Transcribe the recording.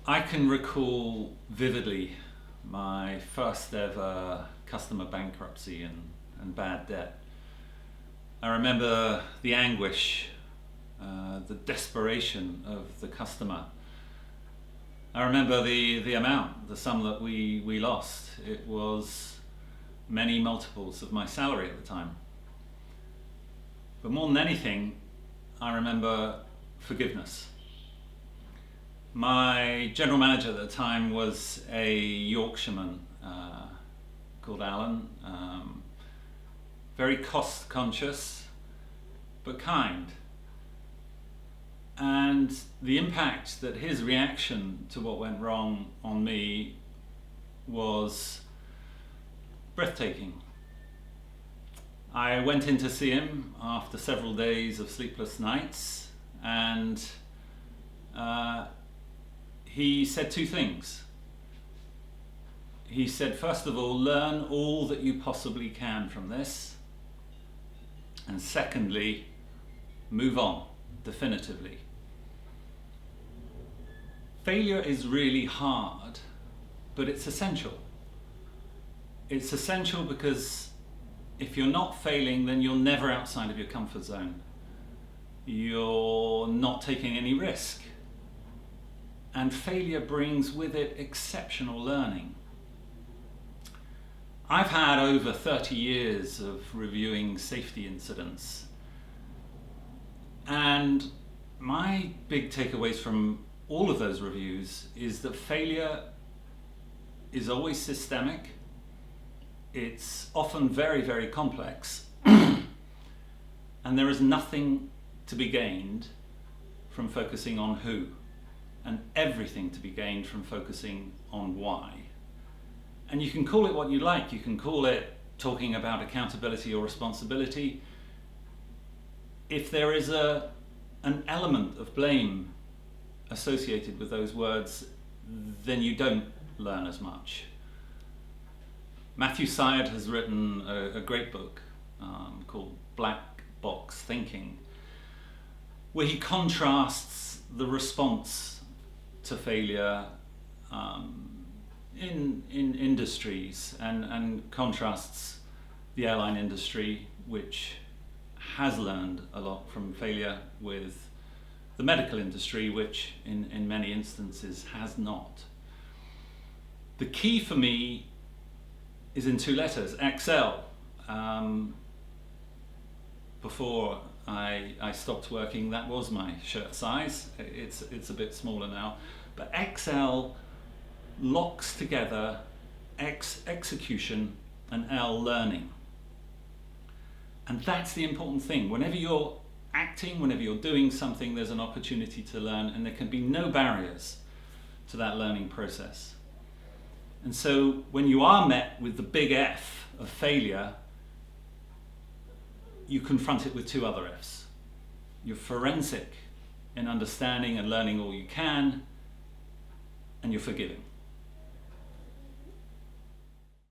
I can recall vividly my first ever customer bankruptcy and bad debt. I remember the anguish, the desperation of the customer. I remember the amount, the sum that we lost. It was many multiples of my salary at the time. But more than anything, I remember forgiveness. My general manager at the time was a Yorkshireman called Alan, very cost conscious but kind. And the impact that his reaction to what went wrong on me was breathtaking. I went in to see him after several days of sleepless nights, and he said two things. He said, first of all, learn all that you possibly can from this, and secondly, move on definitively. Failure is really hard, but it's essential. It's essential because if you're not failing, then you're never outside of your comfort zone. You're not taking any risk. And failure brings with it exceptional learning. I've had over 30 years of reviewing safety incidents. And my big takeaways from all of those reviews is that failure is always systemic. It's often very, very complex. And there is nothing to be gained from focusing on who, and everything to be gained from focusing on why. And you can call it what you like. You can call it talking about accountability or responsibility. If there is an element of blame associated with those words, then you don't learn as much. Matthew Syed has written a great book called Black Box Thinking, where he contrasts the response to failure in industries and contrasts the airline industry, which has learned a lot from failure, with the medical industry, which in many instances has not. The key for me is in two letters, XL. Before I stopped working, that was my shirt size. It's a bit smaller now, but XL locks together X, execution, and L, learning. And that's the important thing. Whenever you're acting, whenever you're doing something, there's an opportunity to learn, and there can be no barriers to that learning process. And so when you are met with the big F of failure, you confront it with two other F's. You're forensic in understanding and learning all you can, and you're forgiving.